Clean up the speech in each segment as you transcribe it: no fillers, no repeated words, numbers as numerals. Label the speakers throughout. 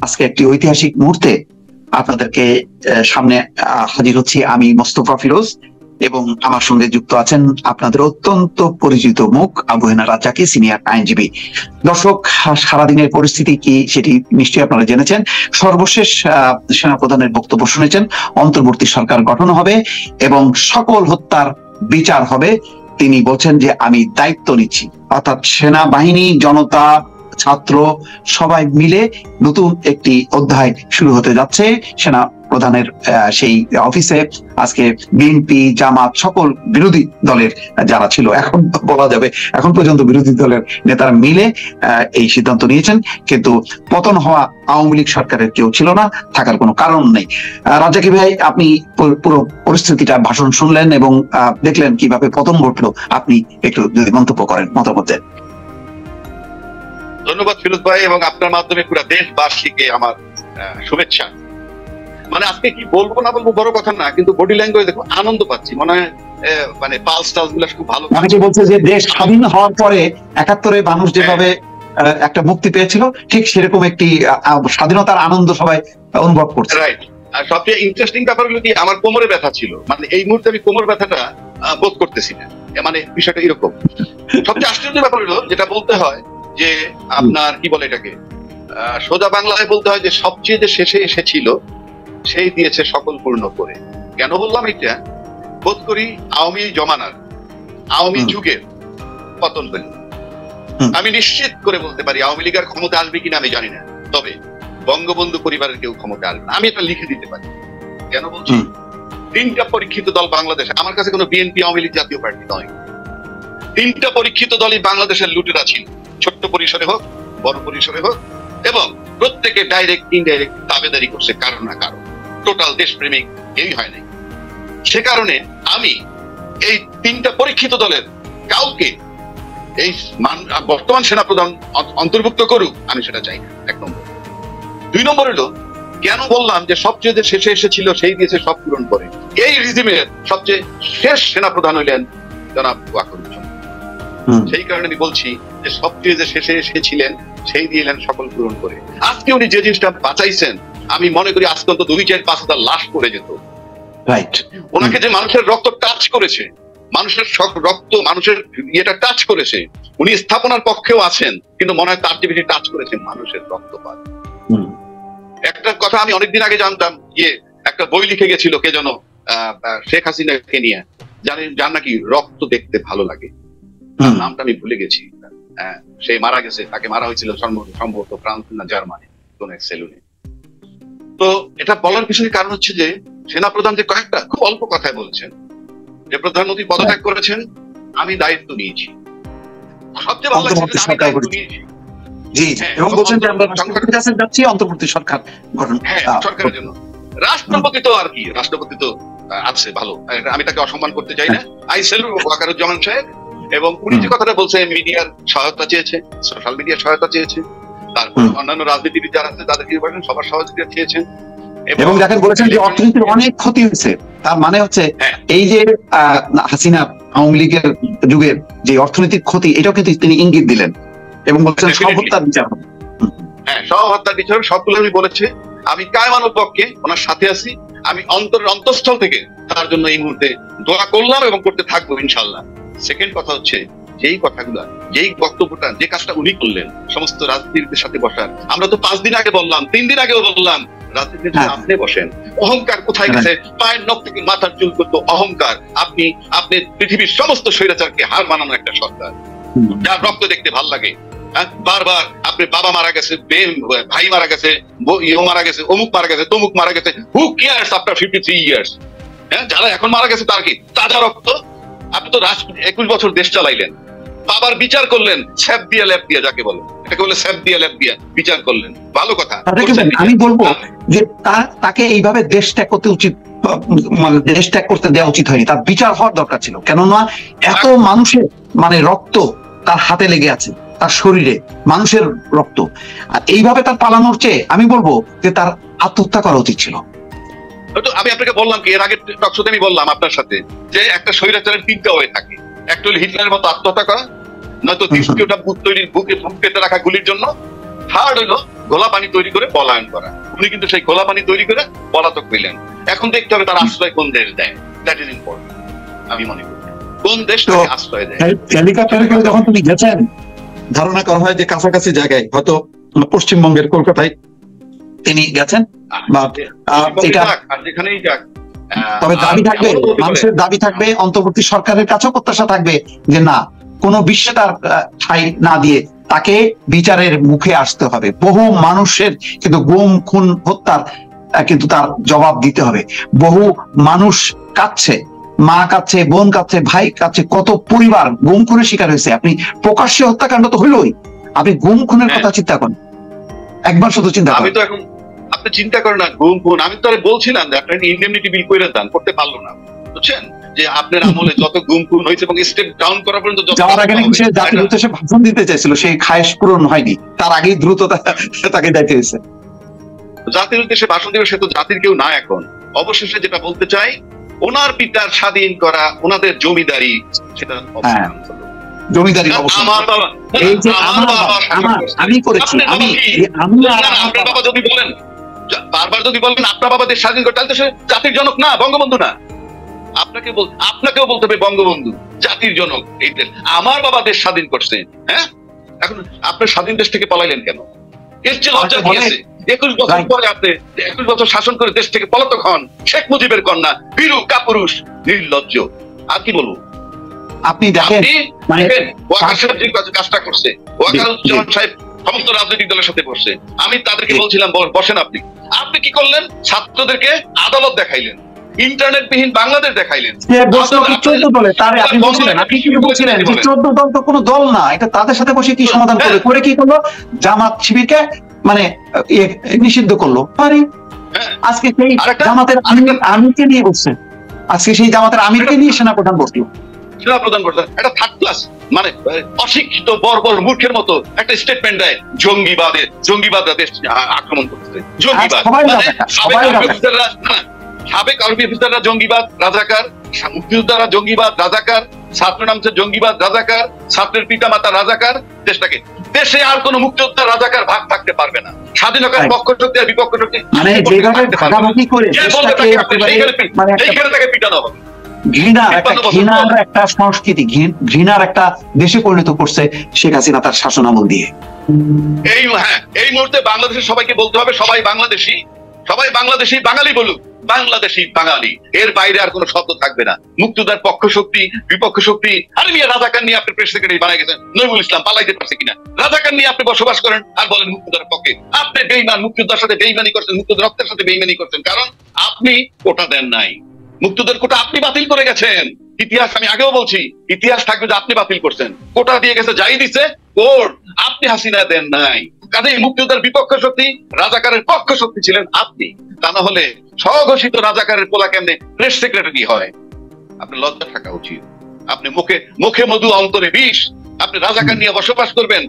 Speaker 1: আজকে একটি ঐতিহাসিক মুহূর্তে আপনাদেরকে সামনে হাজির হচ্ছি আমি মোস্তফা ফিরোজ এবং আমার সঙ্গে যুক্ত আছেন আপনাদের অত্যন্ত পরিচিত মুখ আবু হেনা রাজ্জাকি, সিনিয়র আইনজীবী। দর্শক, সারাদিনের পরিস্থিতি কি সেটি নিশ্চয়ই আপনারা জেনেছেন। সর্বশেষ সেনাপ্রধানের বক্তব্য শুনেছেন, অন্তর্বর্তী সরকার গঠন হবে এবং সকল হত্যার বিচার হবে। তিনি বলছেন যে আমি দায়িত্ব নিচ্ছি, অর্থাৎ সেনাবাহিনী, জনতা, ছাত্র সবাই মিলে নতুন একটি অধ্যায় শুরু হতে যাচ্ছে সেনা প্রধানের সেই অফিসে। আজকে বিএনপি, জামাত, সকল বিরোধী দলের যারা ছিল, এখন বলা যাবে এখন পর্যন্ত বিরোধী দলের নেতারা মিলে এই সিদ্ধান্ত নিয়েছেন। কিন্তু পতন হওয়া আওয়ামী লীগ সরকারের কেউ ছিল না, থাকার কোনো কারণ নেই। রাজ্জাকি ভাই, আপনি পুরো পরিস্থিতিটা ভাষণ শুনলেন এবং দেখলেন কিভাবে পতন ঘটলো, আপনি একটু যদি মন্তব্য করেন, মতামত দেন।
Speaker 2: ধন্যবাদ ফিরোজ ভাই, এবং আপনার মাধ্যমে পুরো দেশবাসীকে আমার শুভেচ্ছা। মানে আজকে কি বলবো না বলবো বড় কথা না, কিন্তু বডি ল্যাঙ্গুয়েজ দেখো আনন্দ পাচ্ছি, মনে হয় মানে পালস টালস গুলো খুব ভালো।
Speaker 1: অনেকে বলছে যে দেশ স্বাধীন হওয়ার পরে ৭১-এ মানুষ যেভাবে একটা মুক্তি পেয়েছিল, ঠিক সেরকম একটি স্বাধীনতার আনন্দ সবাই অনুভব করছে।
Speaker 2: রাইট। আর সবচেয়ে ইন্টারেস্টিং ব্যাপার হলো কি, আমার কোমরে ব্যথা ছিল, মানে এই মুহূর্তে আমি কোমর ব্যথাটা বোধ করতেছি না। মানে বিষয়টা এরকম। সবচেয়ে আশ্চর্য ব্যাপার হলো যেটা বলতে হয় যে আপনার কি বলে এটাকে, সোজা বাংলায় বলতে হয় যে সবচেয়ে যে শেষে এসেছিল সেই দিয়েছে সকল পূর্ণ করে। কেন বললাম এটা? বোধ করি আওয়ামী জমানার, আওয়ামী যুগের পতন হইল। আমি নিশ্চিত করে বলতে পারি আওয়ামী লীগের ক্ষমতা আসবে কিনা আমি জানি না, তবে বঙ্গবন্ধু পরিবারের কেউ ক্ষমতা আসবে না, আমি এটা লিখে দিতে পারি। কেন বলছি? 3টা পরীক্ষিত দল বাংলাদেশে, আমার কাছে কোনো বিএনপি আওয়ামী লীগ জাতীয় পার্টি নয়, 3টা পরীক্ষিত দলই বাংলাদেশের লুটেরা ছিল, ছোট্ট পরিসরে হোক বড় পরিসরে হোক, এবং প্রত্যেকে ডাইরেক্ট ইনডাইরেক্ট দাবেদারি করছে কারো না কারো। টোটাল দেশপ্রেমিক কেউই হয় নাই। সে কারণে আমি এই 3টা পরীক্ষিত দলের কাউকে এই বর্তমান সেনাপ্রধান অন্তর্ভুক্ত করুক, আমি সেটা চাই না, 1 নম্বর। 2 নম্বর হলো, কেন বললাম যে সবচেয়ে যে শেষে এসেছিল সেই দিয়েছে সব পূরণ করে, এই রিজিমের সবচেয়ে শেষ সেনাপ্রধান হইলেন জনাব ওয়াকারুজ্জামান। সেই কারণে আমি বলছি যে সবচেয়ে যে শেষে এসেছিলেন সেই দিলেন সকল পূরণ করে। আজকে উনি যে জিনিসটা বাঁচাইছেন, আমি মনে করি আজকে অন্তত 2-4-5 হাজার লাশ পড়ে যেত।
Speaker 1: রাইট।
Speaker 2: ওনাকে যে মানুষের রক্ত টাচ করেছে, মানুষের রক্ত মানুষের ইয়েটা টাচ করেছে, উনি স্থাপনার পক্ষেও আছেন, কিন্তু মনে হয় তার যে বেশি টাচ করেছে মানুষের রক্তপাত। একটা কথা আমি অনেকদিন আগে জানতাম, একটা বই লিখে গেছিল কে যেন, শেখ হাসিনাকে নিয়ে, যার নাকি রক্ত দেখতে ভালো লাগে, নামটা আমি ভুলে গেছি। সে মারা গেছে, তাকে মারা হয়েছিল সম্ভবত ফ্রান্স না জার্মানি কোন এক সেলুনে। তো এটা বলার পিছনে কারণ হচ্ছে যে সেনাপ্রধান যে কয়েকটা খুব অল্প কথায় বলছেন যে প্রধানমন্ত্রী পদত্যাগ করেছেন, আমি দায়িত্ব নিয়েছি। সবচেয়ে ভালো লাগছে আমি দায়িত্ব নিয়েছি।
Speaker 1: জি, এবং বলছেন যে আমরা রাষ্ট্রপতির কাছে যাচ্ছি অন্তর্বর্তী সরকার গঠন।
Speaker 2: হ্যাঁ, সরকারের জন্য। রাষ্ট্রপতি তো আর কি, রাষ্ট্রপতি তো আছে ভালো, আমি তাকে অসম্মান করতে চাই না। আই সেলুট ওয়াকারুজ্জামান সাহেব। এবং উনি যে কথাটা বলছে, মিডিয়ার সহায়তা চেয়েছে, সোশ্যাল মিডিয়ার সহায়তা চেয়েছে, তারপর অন্যান্য রাজনীতিবিদ যারা আছে তাদেরকে সবার সহযোগিতা চেয়েছেন, এবং দেখেন
Speaker 1: বলেছেন যে অর্থনীতির অনেক ক্ষতি হয়েছে। তার মানে হচ্ছে এই যে হাসিনা আওয়ামী লীগের যুগের যে অর্থনৈতিক ক্ষতি, এটাও কিন্তু তিনি ইঙ্গিত দিলেন এবং বলছেন সব হত্যার বিচার হবে।
Speaker 2: হ্যাঁ, সব হত্যার বিচার সবগুলো আমি বলেছি। আমি কায়মানুর পক্ষে ওনার সাথে আছি, আমি অন্তঃস্থল থেকে তার জন্য এই মুহূর্তে দোয়া করলাম এবং করতে থাকবো ইনশাল্লাহ। সেকেন্ড কথা হচ্ছে, যেই কথাগুলা, যেই বক্তব্যটা, যে কাজটা উনি করলেন সমস্ত রাজনীতিবিদদের সাথে বসার, আমরা তো 5 দিন আগে বললাম, 3 দিন আগেও বললাম, রাজনীতির সামনে বসেন। অহংকার কোথায় গেছে? পায়ের নখ থেকে মাথার চুল করত অহংকার। আপনি পৃথিবীর সমস্ত স্বৈরাচারকে হার মানানো একটা সরকার, যার রক্ত দেখতে ভাল লাগে। বারবার আপনি বাবা মারা গেছে, ভাই মারা গেছে, ইয়ে মারা গেছে, অমুক মারা গেছে, তমুক মারা গেছে, হু কেয়ার্স আফটার 53 ইয়ার্স? হ্যাঁ, যারা এখন মারা গেছে তার কি তাজা রক্ত? আপনি তো 21 বছর দেশ চালাইলেন, বাবার বিচার করলেন স্যাপ দিয়ে ল্যাপ দিয়ে, যাকে বলে এটাকে বলে স্যাপ দিয়ে ল্যাপ দিয়ে বিচার করলেন, ভালো কথা।
Speaker 1: আমি বলবো যে তাকে এইভাবে দেশ ত্যাগ করতে উচিত, মানে দেশ ত্যাগ করতে দেওয়া উচিত হয়নি, তার বিচার হওয়ার দরকার ছিল। কেননা এত মানুষের মানে রক্ত তার হাতে লেগে আছে, তার শরীরে মানুষের রক্ত, আর এইভাবে তার পালানোর চেয়ে আমি বলবো যে তার আত্মহত্যা করা উচিত ছিল।
Speaker 2: আমি আপনাকে বললাম কি, এর আগে টকশোতে আমি বললাম আপনার সাথে যে একটা স্বৈরাচারের 3টা ওয়ে থাকে। একটা হলো হিটলারের মতো আত্মহত্যা করা, নয়তো দ্বিতীয়টা বুক পেতে রাখা গুলির জন্য, থার্ড হলো গোলা পানি তৈরি করে পলায়ন করা। উনি কিন্তু সেই গোলা পানি তৈরি করে পলাতক হইলেন। এখন দেখতে হবে তার আশ্রয় কোন দেশ দেয়, দ্যাট ইজ ইম্পর্টেন্ট। আমি মনে করি কোন দেশ তাকে আশ্রয় দেয়।
Speaker 1: হেলিকপ্টারে করে যখন তুমি গেছেন, ধারণা করা হয় যে কাছাকাছি জায়গায়, হয়তো পশ্চিমবঙ্গের কলকাতায় তিনি গেছেন, এটা
Speaker 2: যেখানেই যাক,
Speaker 1: তবে দাবি থাকবে, মানুষের দাবি থাকবে, অন্তর্বর্তী সরকারের কাছেও প্রত্যাশা থাকবে যে না, কোনো বিশ্বে তার ঠাঁই না দিয়ে তাকে বিচারের মুখে আসতে হবে। বহু মানুষের কিন্তু গুম খুন হত্যার কিন্তু তার জবাব দিতে হবে। বহু মানুষ কাঁদছে, মা কাঁদছে, বোন কাঁদছে, ভাই কাঁদছে, কত পরিবার গুম খুনের শিকার হয়েছে। আপনি প্রকাশ্যে হত্যাকাণ্ড তো হইলই, আপনি গুম খুনের কথা চিন্তা করেন, একবার শুধু চিন্তা করেন।
Speaker 2: আমি তো এখন আপনি চিন্তা করেন না গুম খুন, আমি তো বলছিলাম যে আপনি ইনডেমনিটি বিল করে দেন, করতে পারলো না, বুঝছেন, যে আপনার আমলে যত গুম খুন হয়েছে এবং স্টেপ ডাউন করা পর্যন্ত
Speaker 1: যাওয়ার আগে সে জাতির উদ্দেশ্যে ভাষণ দিতে চাইছিল, সেই খায়েশ পূরণ হয়নি, তার আগেই দ্রুত তাকে যাইতে হয়েছে।
Speaker 2: জাতির উদ্দেশ্যে ভাষণ দিবে, সে তো জাতির কেউ না এখন। অবশেষে যেটা বলতে চাই, ওনার পিতার স্বাধীন করা ওনাদের জমিদারি, সেটা
Speaker 1: জমিদারি
Speaker 2: আমার বাবা,
Speaker 1: আমি করেছি,
Speaker 2: আপনার বাবা যদি বলেন, বারবার যদি বলেন আপনার বাবা দেশ স্বাধীন করে, তাহলে তো সে জাতির জনক না, বঙ্গবন্ধু না। আপনাকেও বলতে হবে বঙ্গবন্ধু জাতির জনক এই দেশ। আমার বাবা দেশ স্বাধীন করছে, হ্যাঁ, এখন আপনার স্বাধীন দেশ থেকে পলাইলেন কেন? এর চেয়ে লজ্জা কি আছে? 21 বছর পরে আপনি 21 বছর শাসন করে দেশ থেকে পলাতক হন, শেখ মুজিবের কন্যা, বীরু কাপুরুষ, নির্লজ্জ। আর কি বলবো?
Speaker 1: আপনি দেখেন
Speaker 2: ওয়াকার সাহেব যে কাজটা করছে, ওয়াকারুজ্জামান সাহেব সমস্ত রাজনৈতিক দলের সাথে বসছে, আমি তাদেরকে বলছিলাম বসেন, আপনি কি করলেন? ছাত্রদেরকে আদালত দেখাইলেন, ইন্টারনেট বিহীন বাংলাদেশ দেখাইলেন।
Speaker 1: 14 দলে তারে আপনি বলছিলেন, আপনি কি বলছিলেন যে 14 দল তো কোনো দল না, এটা তাদের সাথে বসে কি সমাধান করবে, করে কি করলো? জামাত শিবিরকে মানে নিষিদ্ধ করলো। আজকে সেই জামাতের আমিরকে নিয়ে বসছে, আজকে সেই জামাতের আমিরকে নিয়ে সেনাপ্রধান বসলো।
Speaker 2: সেনাপ্রধান করতেন একটা থার্ড ক্লাস, মানে অশিক্ষিত বর্বর মূর্খের মতো একটা স্টেটমেন্ট দেয়, জঙ্গিবাদরা দেশ আক্রমণ করতেছে, জঙ্গিবাদ। সাবেক আর্মি অফিসাররা জঙ্গিবাদ, রাজাকার, মুক্তিযোদ্ধারা জঙ্গিবাদ, রাজাকার, ছাত্র নামছে জঙ্গিবাদ, রাজাকার, ছাত্রের পিতা মাতা রাজাকার। দেশে আর কোন মুক্তিযোদ্ধা রাজাকার ভাগ থাকতে পারবে না। স্বাধীনতার পক্ষ শক্তি আর বিপক্ষ শক্তি সেইখানে তাকে পিটানো হবে।
Speaker 1: ঘৃণার একটা সংস্কৃতি, ঘৃণার একটা দেশে পরিণত করছে শেখ হাসিনা তার শাসনামল দিয়ে।
Speaker 2: এই মুহূর্তে বাংলাদেশের সবাইকে বলতে হবে, সবাই বাংলাদেশি, বাঙালি বলুক, বাংলাদেশি বাঙালি, এর বাইরে আর কোনো শব্দ থাকবে না। মুক্তিযোদ্ধার পক্ষ শক্তি, বিপক্ষ শক্তি, আরে মিয়া রাজাকার নিয়ে আপনি প্রেস সেক্রেটারি বানাই গেছেন, নজরুল ইসলাম পালাইতে পারছে কিনা? রাজাকার নিয়ে আপনি বসবাস করেন আর বলেন মুক্তিযোদ্ধার পক্ষে। আপনি বেঈমান, মুক্তিযোদ্ধার সাথে বেঈমানি করছেন, মুক্তিযোদ্ধার রক্তের সাথে বেঈমানি করছেন, কারণ আপনি কোটা দেন নাই। মুক্তিযোদ্ধার কোটা আপনি বাতিল করে গেছেন। ইতিহাস আমি আগেও বলছি, ইতিহাস থাকবে যে আপনি বাতিল করছেন। কোটা দিয়ে গেছে, যাই দিছে কোর্ট, আপনি হাসিনা দেন নাই। কাজেই মুক্তিযোদ্ধার বিপক্ষ শক্তি, রাজাকারের পক্ষ শক্তি ছিলেন আপনি। তা না হলে স্বঘোষিত রাজাকারের পোলা কেমনে প্রেস সেক্রেটারি হয়? আপনার লজ্জা থাকা উচিত। আপনি মুখে মধু অন্তরে বিষ, আপনি রাজাকার নিয়ে বসবাস করবেন।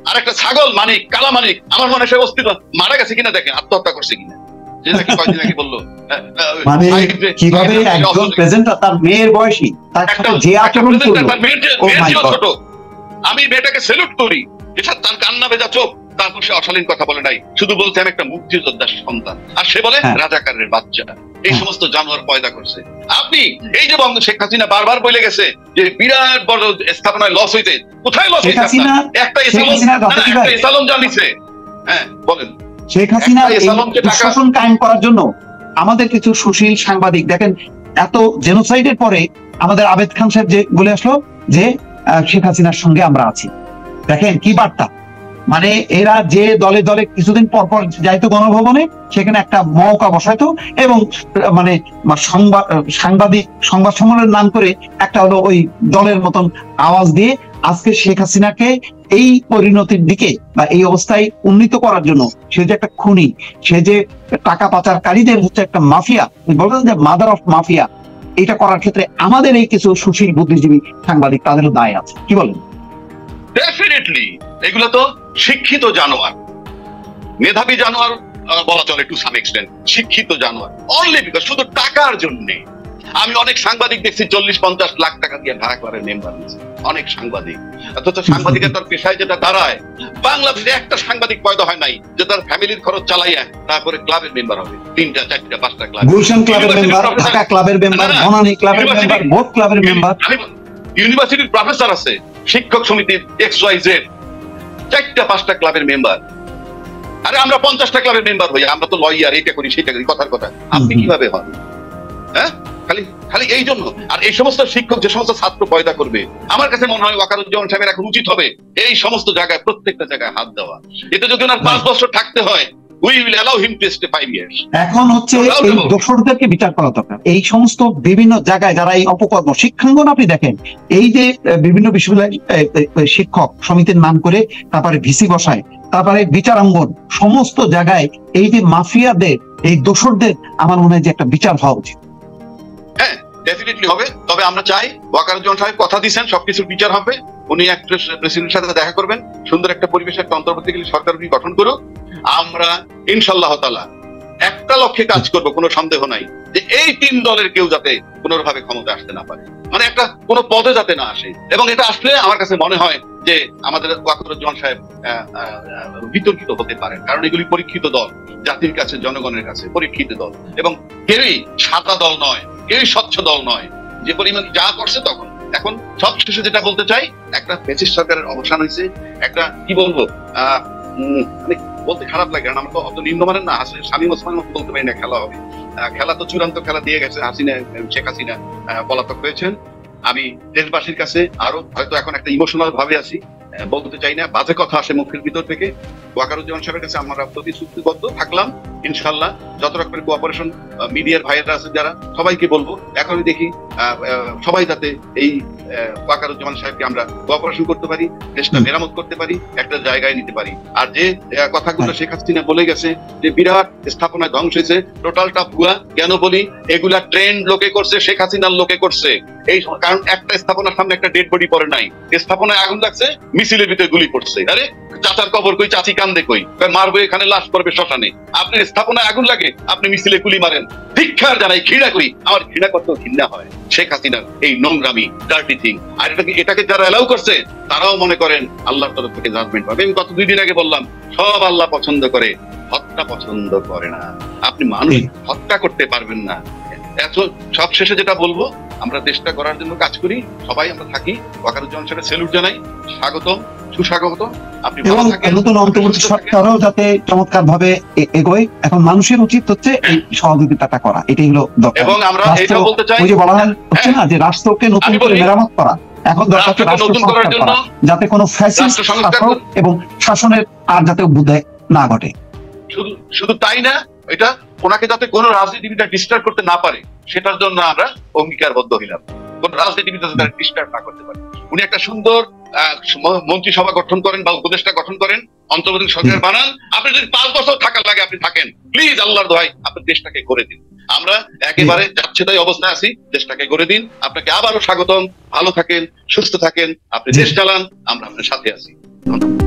Speaker 2: আর একটা ছাগল মানিক, কালা মানিক, আমার মনে হয় অস্তিত্ব মারা গেছে কিনা দেখেন, আত্মহত্যা করছে কিনা, যে নাকি কয়েকদিন আগে বললো।
Speaker 1: মানে কিভাবে একজন প্রেজেন্টার তার মেয়ের বয়সী, তার সাথে যে আচরণ করলো,
Speaker 2: ছোট, আমি মেয়েটাকে স্যালুট করি, এটা তার কান্না ভেজা চোখ, তারপর সে অশালীন কথা বলে নাই, শুধু বলছে আমি একটা মুক্তিযোদ্ধার সন্তান, আর সে বলে রাজাকারের বাচ্চা। এই সমস্ত জানোয়ার পয়দা করছে। আপনি এই যে শেখ হাসিনা বারবার বলে গেছে যে বিরাট বড় স্থাপনায় লস হইতে, কোথায় লস হইছে? একটা এসালন জানিছে। হ্যাঁ বলেন।
Speaker 1: শেখ হাসিনা শাসন কায়েম করার জন্য আমাদের কিছু সুশীল সাংবাদিক, দেখেন এত জেনোসাইডের পরে আমাদের আবেদ খান সাহেব যে বলে আসলো যে শেখ হাসিনার সঙ্গে আমরা আছি। দেখেন কি বার্তা, মানে এরা যে দলে দলে কিছুদিন পর পর যাইতো গণভবনে, সেখানে একটা মওকা বসাইতো এবং মানে সংবাদ সম্মেলনের নাম করে একটা হলো ওই দলের মতন আওয়াজ দিয়ে আজকে শেখ হাসিনাকে এই পরিণতির দিকে বা এই অবস্থায় উন্নীত করার জন্য, সে যে একটা খুনি, সে যে টাকা পাচারকারীদের হচ্ছে একটা মাফিয়া, বলতেন যে মাদার অফ মাফিয়া, এটা করার ক্ষেত্রে আমাদের এই কিছু সুশীল বুদ্ধিজীবী সাংবাদিক, তাদেরও দায় আছে। কি বলেন?
Speaker 2: ডেফিনেটলি এগুলো তো শিক্ষিত জানোয়ার, মেধাবী জানোয়ার বলা চলে টু সাম এক্সটেন্ট, শিক্ষিত জানোয়ার, অনলি বিকজ শুধু টাকার জন্য আমি অনেক সাংবাদিক দেখছি 40-50 লাখ টাকা দিয়ে ঢাকা ক্লাবের মেম্বার হয়েছে, অনেক সাংবাদিক। অথচ সাংবাদিকের তার পেশায় যেটা দাঁড়ায়, বাংলাদেশে একটা সাংবাদিক পয়দা হয় নাই যে তার ফ্যামিলির খরচ চালাইয়া তারপরে ক্লাবের মেম্বার হবে, 3টা 4টা 5টা ক্লাব,
Speaker 1: গুলশান ক্লাবের মেম্বার, ঢাকা ক্লাবের মেম্বার, বনানী ক্লাবের মেম্বার, বোট ক্লাবের মেম্বার।
Speaker 2: ইউনিভার্সিটির প্রফেসর আছে, শিক্ষক সমিতির XYZ 4টা 5টা ক্লাবের মেম্বার। আরে আমরা 50টা ক্লাবের মেম্বার হই, আমরা তো লয়ার, এটা করি সেটা করি, কথার কথা। আপনি কিভাবে হন? হ্যাঁ, খালি খালি এই জন্য। আর এই সমস্ত শিক্ষক যে সমস্ত ছাত্র পয়দা করবে, আমার কাছে মনে হয় ওয়াকারুজ্জামান সাহেবের এখন উচিত হবে এই সমস্ত জায়গায়, প্রত্যেকটা জায়গায় হাত দেওয়া। এতে যদি ওনার 5 বছর থাকতে হয়, we will allow him to stay 5 years।
Speaker 1: এখন হচ্ছে এই দোষরদেরকে বিচার করা দরকার। এই সমস্ত বিভিন্ন জায়গায় যারা এই অপকর্ম, শিক্ষাঙ্গন আপনি দেখেন, এই যে বিভিন্ন বিশ্ববিদ্যালয় শিক্ষক সমিতির নাম করে তারপরে ভিসি বসায়, তারপরে বিচারাঙ্গন, সমস্ত জায়গায় এই যে মাফিয়াদের, এই দোষরদের আমার মনে হয় যে একটা বিচার হওয়া উচিত।
Speaker 2: হ্যাঁ, ডেফিনেটলি হবে। তবে আমরা চাই ওয়াকারুজ্জামান সাহেব কথা দিয়েছেন সবকিছুর বিচার হবে। উনি একটা প্রেসিডেন্টের সাথে দেখা করবেন, সুন্দর একটা পরিবেশে একটা অন্তর্বর্তীকালীন সরকার উনি গঠন করুক। আমরা ইনশাআল্লাহ তাআলা একটা লক্ষ্যে কাজ করব, কোনো সন্দেহ নাই, যে এই 3 দলের কেউ যাতে কোনোভাবে ক্ষমতা আসতে না পারে, মানে একটা কোনো পদে যাতে না আসে। এবং এটা আসলে আমার কাছে মনে হয় যে আমাদের ওয়াকারুজ্জামান সাহেব বিতর্কিত হতে পারেন, কারণ এগুলি পরীক্ষিত দল, জাতির কাছে, জনগণের কাছে পরীক্ষিত দল, এবং কেউই সাদা দল নয়, কেউই স্বচ্ছ দল নয়। যে পরিমাণ যা করছে তখন, এখন সবশেষে যেটা বলতে চাই, একটা ফ্যাসিস্ট সরকারের অবসান হয়েছে, একটা কি বলবো, মানে বলতে খারাপ লাগে, কারণ আমরা তো অত নিম্নমানের না, শামীম ওসমানের মতো বলতে পারি না খেলা হবে। খেলা তো চূড়ান্ত খেলা দিয়ে গেছে হাসিনা, শেখ হাসিনা পলাতক হয়েছেন। আমি দেশবাসীর কাছে আরো হয়তো এখন একটা ইমোশনাল ভাবে আছি, বলতে চাই না, বাজে কথা আসে মুখের ভিতর থেকে। ওয়াকারুজ্জামান সাহেবের কাছে আমরা প্রতিশ্রুতিবদ্ধ থাকলাম ইনশাআল্লাহ। যত রকমের কোঅপারেশন মিডিয়ার ভাইয়েরা আছে যারা, সবাইকে বলবো এখনই দেখি সবাই যাতে এই ওয়াকারুজ্জামান সাহেবকে আমরা কোঅপারেশন করতে পারি, দেশটা মেরামত করতে পারি, একটা জায়গায় নিতে পারি। আর যে কথাগুলো শেখ হাসিনা বলে গেছে যে বিরাট স্থাপনা ধ্বংস হয়েছে, টোটালটা ভুয়া, কেন বলি, এগুলা ট্রেন্ড লোকে করছে, শেখ হাসিনার লোকে করছে। এই কারণ একটা স্থাপনার সামনে একটা ডেড বডি পড়ে নাই, স্থাপনায় আগুন লাগছে, মিছিলের ভিতরে গুলি পড়ছে। আরে চাচার কবর কই, চাচি কান্দে কই, মারবো এখানে, লাশ পড়বে শ্মশানে। আপনি স্থাপনায় আগুন লাগে, আপনি মিছিলে গুলি মারেন। ধিক্কার জানাই, ঘৃণা করি, আমার ঘৃণা করতেও ঘৃণা হয় শেখ হাসিনার এই নোংরামি, ডার্টি থিং। আর এটাকে যারা এলাও করছে তারাও মনে করেন আল্লাহর তরফ থেকে জাজমেন্ট পাবে। আমি গত 2 দিন আগে বললাম, সব আল্লাহ পছন্দ করে, হত্যা পছন্দ করে না। আপনি মানুষ হত্যা করতে পারবেন না। এখন সব শেষে যেটা বলবো, আমরা দেশটা করার জন্য কাজ করি, সবাই আমরা থাকি। ওয়াকারুজ্জামান সাহেবের স্যালুট জানাই, স্বাগতম, সুস্বাগত। আপনি ভালো থাকেন,
Speaker 1: নতুন অন্তর্বর্তী সরকারও যাতে চমৎকার ভাবে এগোয়। এখন মানুষের উচিত হচ্ছে এই সহযোগিতাটা করা, এটাই হলো দরকার।
Speaker 2: এবং আমরা এটা বলতে চাই,
Speaker 1: ওই যে বলা হচ্ছে না যে রাষ্ট্রকে নতুন করে মেরামত করা, এখন দরকার হচ্ছে রাষ্ট্র সংস্কার করা, যাতে কোনো ফ্যাসিস্ট শাসক এবং শাসনের আর যাতে অভ্যুদয় না ঘটে।
Speaker 2: শুধু তাই না, এটা ওনাকে যাতে কোনো রাজনীতিবিদরা ডিস্টার্ব করতে না পারে, সেটার জন্য আমরা অঙ্গীকারবদ্ধ হইলাম। কোন রাজনীতিবিদরা যাতে ডিস্টার্ব না করতে পারে। উনি একটা সুন্দর মন্ত্রিসভা গঠন করেন বা উপদেষ্টা গঠন করেন, অন্তর্বর্তী সরকার বানান। আপনি যদি 5 বছর থাকার লাগে আপনি থাকেন, প্লিজ আল্লাহর দোহাই আপনি দেশটাকে করে দিন। আমরা একেবারে যাচ্ছে তাই অবস্থায় আছি, দেশটাকে করে দিন। আপনাকে আবারও স্বাগতম, ভালো থাকেন, সুস্থ থাকেন, আপনি দেশ চালান, আমরা আপনার সাথে আছি। ধন্যবাদ।